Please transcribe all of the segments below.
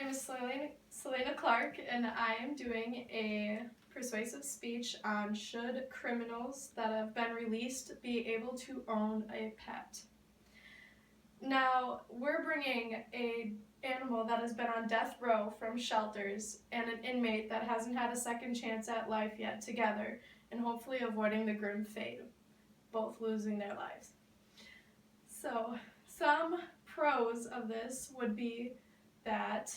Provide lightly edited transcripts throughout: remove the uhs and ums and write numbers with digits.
is Selena Clark, and I am doing a persuasive speech on should criminals that have been released be able to own a pet. Now, we're bringing an animal that has been on death row from shelters and an inmate that hasn't had a second chance at life yet together, and hopefully avoiding the grim fate of both losing their lives. So, some pros of this would be that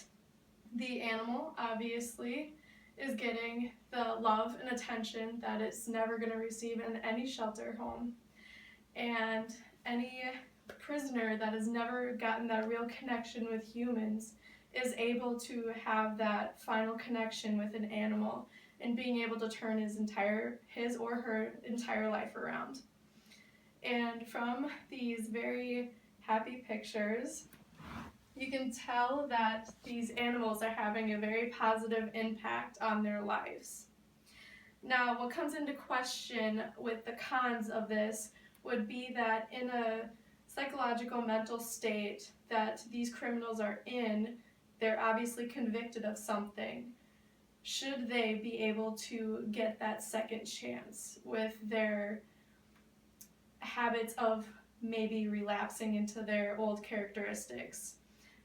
the animal obviously is getting the love and attention that it's never going to receive in any shelter home, and any prisoner that has never gotten that real connection with humans is able to have that final connection with an animal and being able to turn his or her entire life around. And from these very happy pictures, you can tell that these animals are having a very positive impact on their lives. Now, what comes into question with the cons of this would be that in a psychological mental state that these criminals are in, they're obviously convicted of something. Should they be able to get that second chance with their habits of maybe relapsing into their old characteristics,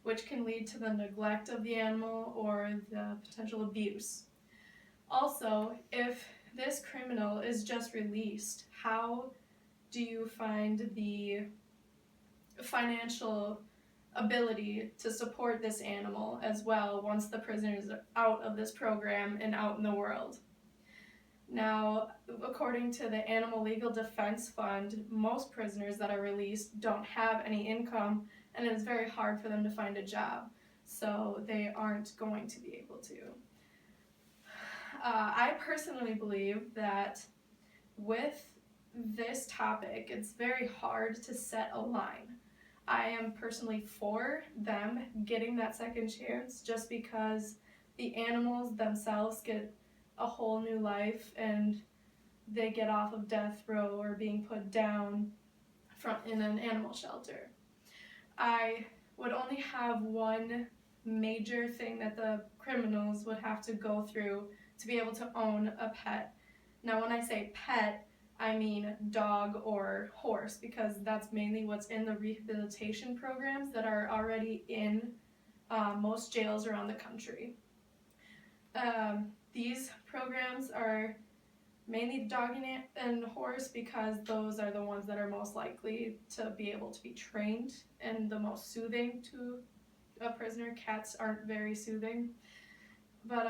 which can lead to the neglect of the animal or the potential abuse. Also, if this criminal is just released, how do you find the financial ability to support this animal as well once the prisoner is out of this program and out in the world? Now, according to the Animal Legal Defense Fund, most prisoners that are released don't have any income, and it is very hard for them to find a job, so they aren't going to be able to. I personally believe that with this topic, it's very hard to set a line. I am personally for them getting that second chance just because the animals themselves get a whole new life and they get off of death row or being put down in an animal shelter. I would only have one major thing that the criminals would have to go through to be able to own a pet. Now, when I say pet, I mean dog or horse, because that's mainly what's in the rehabilitation programs that are already in most jails around the country. These programs are mainly dog and horse because those are the ones that are most likely to be able to be trained and the most soothing to a prisoner. Cats aren't very soothing. But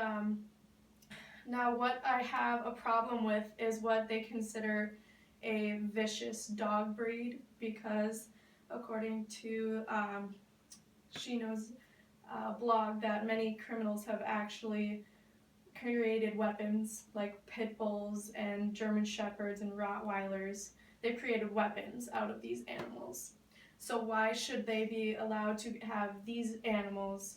now what I have a problem with is what they consider a vicious dog breed, because according to Shino's blog, that many criminals have actually created weapons like pit bulls and German shepherds and Rottweilers. They've created weapons out of these animals. So why should they be allowed to have these animals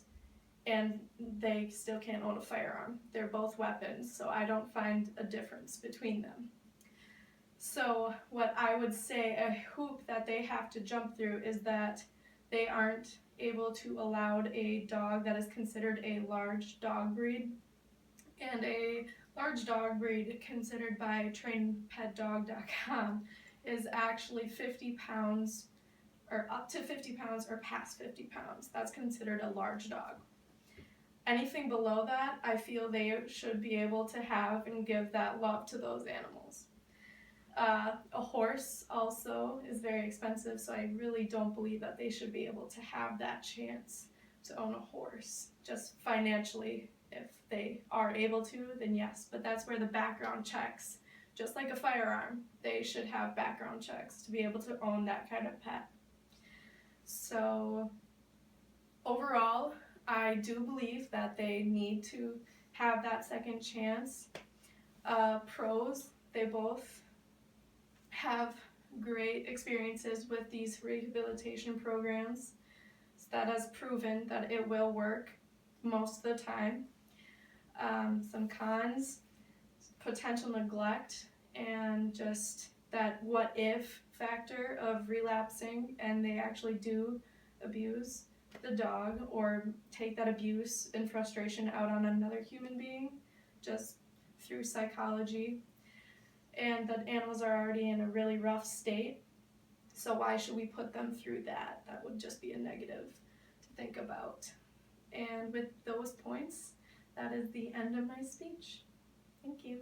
and they still can't own a firearm? They're both weapons, so I don't find a difference between them. So what I would say, a hoop that they have to jump through, is that they aren't able to allow a dog that is considered a large dog breed. And a large dog breed considered by trainedpetdog.com is actually 50 pounds or up to 50 pounds or past 50 pounds. That's considered a large dog. Anything below that, I feel they should be able to have and give that love to those animals. A horse also is very expensive, so I really don't believe that they should be able to have that chance to own a horse, just financially. If they are able to, then yes, but that's where the background checks, just like a firearm, they should have background checks to be able to own that kind of pet. So overall, I do believe that they need to have that second chance. Pros, they both have great experiences with these rehabilitation programs. So that has proven that it will work most of the time. Some cons, potential neglect, and just that what if factor of relapsing and they actually do abuse. the dog or take that abuse and frustration out on another human being just through psychology. And the animals are already in a really rough state, so why should we put them through that? That would just be a negative to think about. And with those points, that is the end of my speech. Thank you.